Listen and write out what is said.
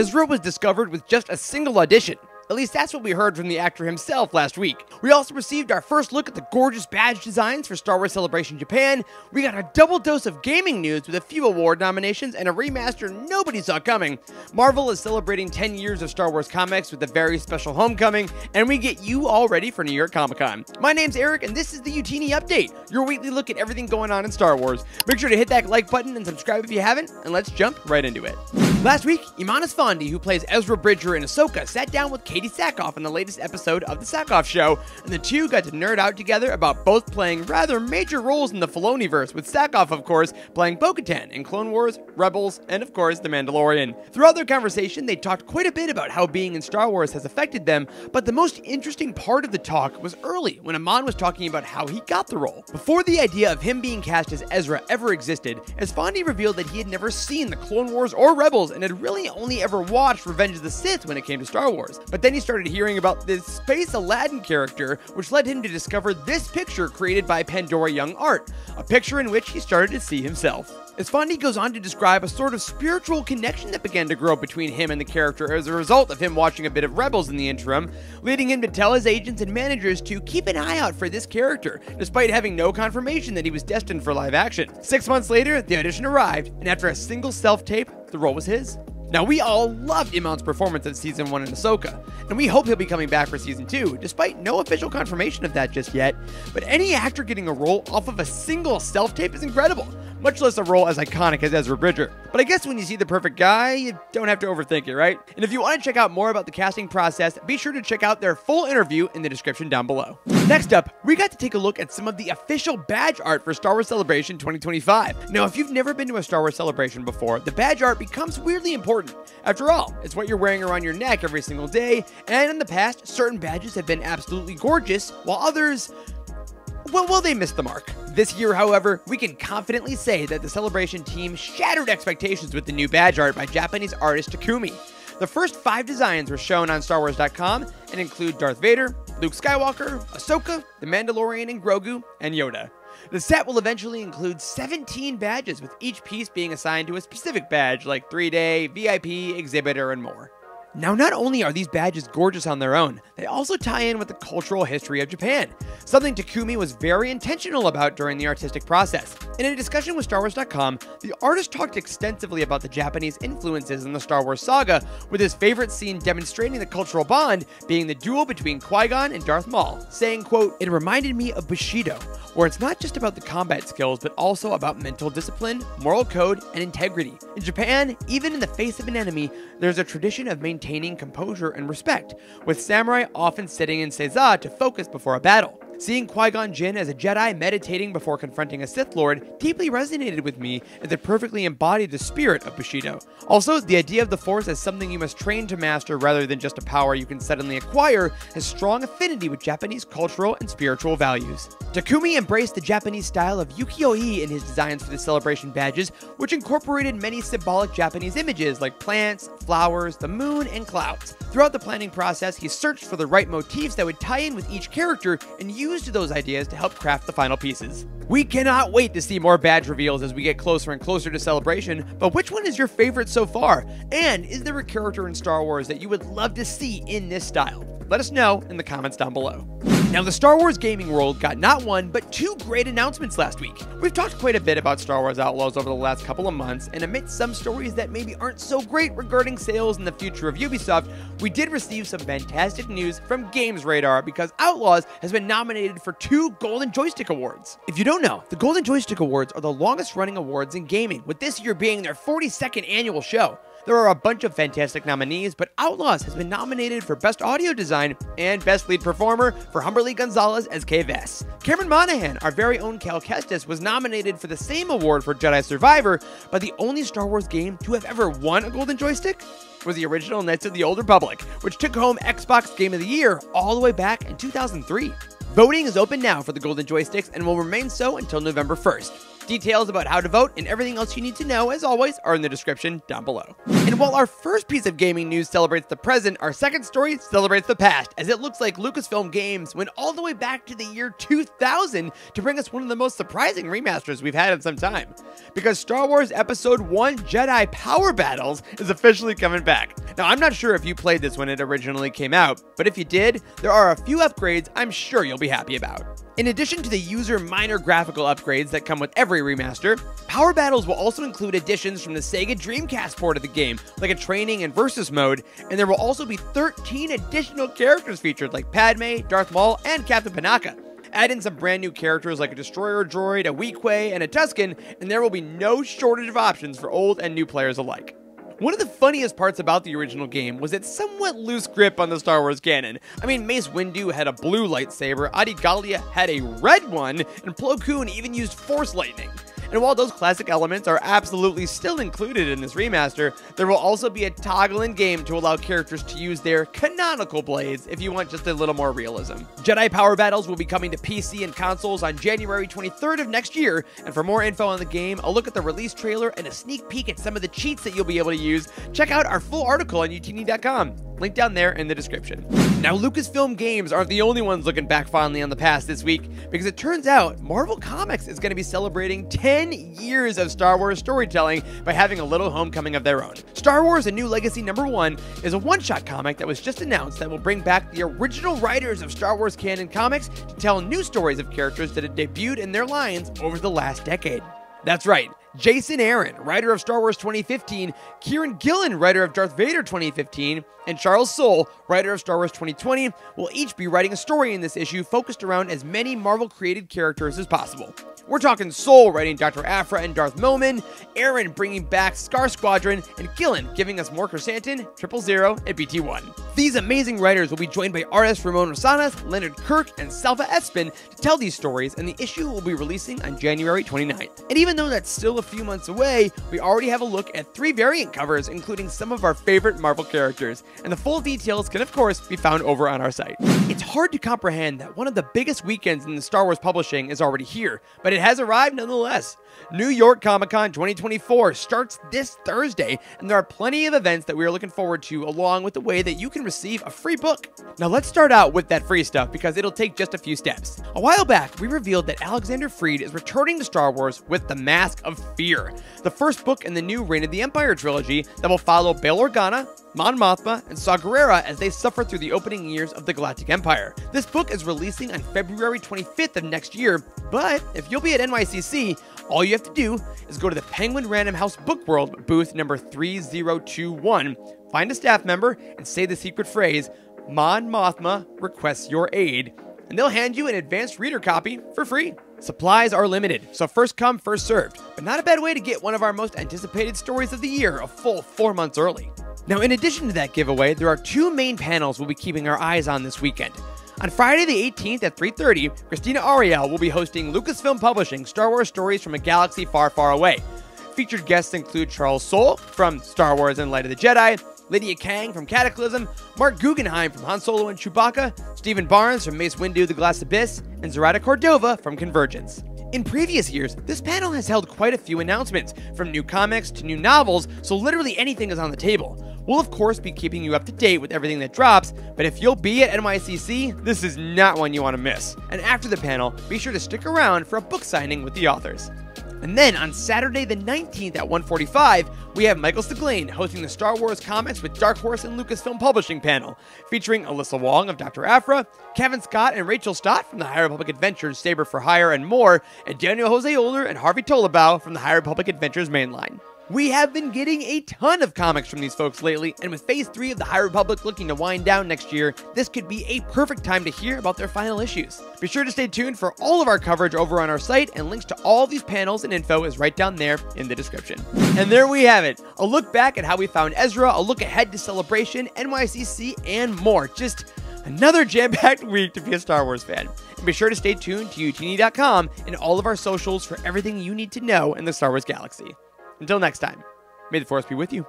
Ezra was discovered with just a single audition. At least that's what we heard from the actor himself last week. We also received our first look at the gorgeous badge designs for Star Wars Celebration Japan. We got a double dose of gaming news with a few award nominations and a remaster nobody saw coming. Marvel is celebrating 10 years of Star Wars comics with a very special homecoming, and we get you all ready for New York Comic Con. My name's Eric, and this is the Utini Update, your weekly look at everything going on in Star Wars. Make sure to hit that like button and subscribe if you haven't, and let's jump right into it. Last week, Eman Esfandi, who plays Ezra Bridger in Ahsoka, sat down with Katie Sackhoff in the latest episode of The Sackhoff Show, and the two got to nerd out together about both playing rather major roles in the Filoniverse, with Sackhoff, of course, playing Bo-Katan in Clone Wars, Rebels, and of course, The Mandalorian. Throughout their conversation, they talked quite a bit about how being in Star Wars has affected them, but the most interesting part of the talk was early, when Eman was talking about how he got the role. Before the idea of him being cast as Ezra ever existed, Esfandi revealed that he had never seen the Clone Wars or Rebels, and had really only ever watched Revenge of the Sith when it came to Star Wars. But then he started hearing about this Space Aladdin character, which led him to discover this picture created by Pandora Young Art, a picture in which he started to see himself. Esfandi goes on to describe a sort of spiritual connection that began to grow between him and the character as a result of him watching a bit of Rebels in the interim, leading him to tell his agents and managers to keep an eye out for this character, despite having no confirmation that he was destined for live action. 6 months later, the audition arrived, and after a single self-tape, the role was his. Now, we all loved Eman's performance in Season 1 in Ahsoka, and we hope he'll be coming back for Season 2, despite no official confirmation of that just yet. But any actor getting a role off of a single self-tape is incredible, much less a role as iconic as Ezra Bridger. But I guess when you see the perfect guy, you don't have to overthink it, right? And if you want to check out more about the casting process, be sure to check out their full interview in the description down below. Next up, we got to take a look at some of the official badge art for Star Wars Celebration 2025. Now, if you've never been to a Star Wars Celebration before, the badge art becomes weirdly important. After all, it's what you're wearing around your neck every single day, and in the past, certain badges have been absolutely gorgeous, while others, well, they missed the mark. This year, however, we can confidently say that the Celebration team shattered expectations with the new badge art by Japanese artist Takumi. The first 5 designs were shown on StarWars.com and include Darth Vader, Luke Skywalker, Ahsoka, The Mandalorian and Grogu, and Yoda. The set will eventually include 17 badges, with each piece being assigned to a specific badge like 3-Day, VIP, Exhibitor, and more. Now, not only are these badges gorgeous on their own, they also tie in with the cultural history of Japan, something Takumi was very intentional about during the artistic process. In a discussion with StarWars.com, the artist talked extensively about the Japanese influences in the Star Wars saga, with his favorite scene demonstrating the cultural bond being the duel between Qui-Gon and Darth Maul, saying, quote, "It reminded me of Bushido, where it's not just about the combat skills, but also about mental discipline, moral code, and integrity. In Japan, even in the face of an enemy, there's a tradition of maintaining composure and respect, with samurai often sitting in seiza to focus before a battle. Seeing Qui-Gon Jinn as a Jedi meditating before confronting a Sith Lord deeply resonated with me, as it perfectly embodied the spirit of Bushido. Also, the idea of the Force as something you must train to master rather than just a power you can suddenly acquire has strong affinity with Japanese cultural and spiritual values." Takumi embraced the Japanese style of ukiyo-e in his designs for the Celebration badges, which incorporated many symbolic Japanese images like plants, flowers, the moon, and clouds. Throughout the planning process, he searched for the right motifs that would tie in with each character and used those ideas to help craft the final pieces. We cannot wait to see more badge reveals as we get closer and closer to Celebration, but which one is your favorite so far? And is there a character in Star Wars that you would love to see in this style? Let us know in the comments down below. Now, the Star Wars gaming world got not one, but 2 great announcements last week. We've talked quite a bit about Star Wars Outlaws over the last couple of months, and amidst some stories that maybe aren't so great regarding sales and the future of Ubisoft, we did receive some fantastic news from Games Radar, because Outlaws has been nominated for 2 Golden Joystick Awards. If you don't know, the Golden Joystick Awards are the longest running awards in gaming, with this year being their 42nd annual show. There are a bunch of fantastic nominees, but Outlaws has been nominated for Best Audio Design and Best Lead Performer for Humberly Gonzalez as Kay Vess. Cameron Monaghan, our very own Cal Kestis, was nominated for the same award for Jedi Survivor, but the only Star Wars game to have ever won a Golden Joystick was the original Knights of the Old Republic, which took home Xbox Game of the Year all the way back in 2003. Voting is open now for the Golden Joysticks and will remain so until November 1st. Details about how to vote and everything else you need to know, as always, are in the description down below. And while our first piece of gaming news celebrates the present, our second story celebrates the past, as it looks like Lucasfilm Games went all the way back to the year 2000 to bring us one of the most surprising remasters we've had in some time. Because Star Wars Episode 1 Jedi Power Battles is officially coming back. Now, I'm not sure if you played this when it originally came out, but if you did, there are a few upgrades I'm sure you'll be happy about. In addition to the user minor graphical upgrades that come with every remaster, Power Battles will also include additions from the Sega Dreamcast port of the game, like a training and versus mode, and there will also be 13 additional characters featured like Padme, Darth Maul, and Captain Panaka. Add in some brand new characters like a Destroyer droid, a Weequay, and a Tusken, and there will be no shortage of options for old and new players alike. One of the funniest parts about the original game was its somewhat loose grip on the Star Wars canon. I mean, Mace Windu had a blue lightsaber, Adi Gallia had a red one, and Plo Koon even used Force Lightning. And while those classic elements are absolutely still included in this remaster, there will also be a toggle in game to allow characters to use their canonical blades if you want just a little more realism. Jedi Power Battles will be coming to PC and consoles on January 23rd of next year, and for more info on the game, a look at the release trailer, and a sneak peek at some of the cheats that you'll be able to use, check out our full article on utini.com. Link down there in the description. Now, Lucasfilm Games aren't the only ones looking back fondly on the past this week, because it turns out Marvel Comics is going to be celebrating 10 years of Star Wars storytelling by having a little homecoming of their own. Star Wars: A New Legacy #1 is a one-shot comic that was just announced that will bring back the original writers of Star Wars canon comics to tell new stories of characters that had debuted in their lines over the last decade. That's right. Jason Aaron, writer of Star Wars 2015, Kieran Gillen, writer of Darth Vader 2015, and Charles Soule, writer of Star Wars 2020, will each be writing a story in this issue focused around as many Marvel-created characters as possible. We're talking Soule writing Dr. Aphra and Darth Momin, Aaron bringing back Scar Squadron, and Gillen giving us more Chrysanthemum, 000, and BT-1. These amazing writers will be joined by artists Ramon Rosanas, Leonard Kirk, and Salva Espin to tell these stories, and the issue will be releasing on January 29th. And even though that's still a few months away, we already have a look at 3 variant covers, including some of our favorite Marvel characters, and the full details can of course be found over on our site. It's hard to comprehend that one of the biggest weekends in the Star Wars publishing is already here, but it has arrived nonetheless. New York Comic-Con 2024 starts this Thursday, and there are plenty of events that we are looking forward to, along with the way that you can receive a free book. Now let's start out with that free stuff, because it'll take just a few steps. A while back, we revealed that Alexander Freed is returning to Star Wars with The Mask of Fear, the first book in the new Reign of the Empire trilogy that will follow Bail Organa, Mon Mothma, and Saw Gerrera as they suffer through the opening years of the Galactic Empire. This book is releasing on February 25th of next year, but if you'll be at NYCC, all you have to do is go to the Penguin Random House Book World booth number 3021, find a staff member, and say the secret phrase, Mon Mothma requests your aid, and they'll hand you an advanced reader copy for free. Supplies are limited, so first come, first served, but not a bad way to get one of our most anticipated stories of the year a full 4 months early. Now, in addition to that giveaway, there are 2 main panels we'll be keeping our eyes on this weekend. On Friday the 18th at 3:30, Christina Ariel will be hosting Lucasfilm Publishing Star Wars Stories from a Galaxy Far, Far Away. Featured guests include Charles Soule from Star Wars and Light of the Jedi, Lydia Kang from Cataclysm, Mark Guggenheim from Han Solo and Chewbacca, Stephen Barnes from Mace Windu The Glass Abyss, and Zoraida Cordova from Convergence. In previous years, this panel has held quite a few announcements, from new comics to new novels, so literally anything is on the table. We'll of course be keeping you up to date with everything that drops, but if you'll be at NYCC, this is not one you want to miss. And after the panel, be sure to stick around for a book signing with the authors. And then on Saturday the 19th at 1:45, we have Michael Staglain hosting the Star Wars Comics with Dark Horse and Lucasfilm Publishing panel, featuring Alyssa Wong of Dr. Aphra, Kevin Scott and Rachel Stott from the High Republic Adventures Saber for Hire and more, and Daniel Jose Oler and Harvey Tolabau from the High Republic Adventures mainline. We have been getting a ton of comics from these folks lately, and with Phase 3 of the High Republic looking to wind down next year, this could be a perfect time to hear about their final issues. Be sure to stay tuned for all of our coverage over on our site, and links to all these panels and info is right down there in the description. And there we have it, a look back at how we found Ezra, a look ahead to Celebration, NYCC, and more. Just another jam-packed week to be a Star Wars fan. And be sure to stay tuned to utini.com and all of our socials for everything you need to know in the Star Wars galaxy. Until next time, may the Force be with you.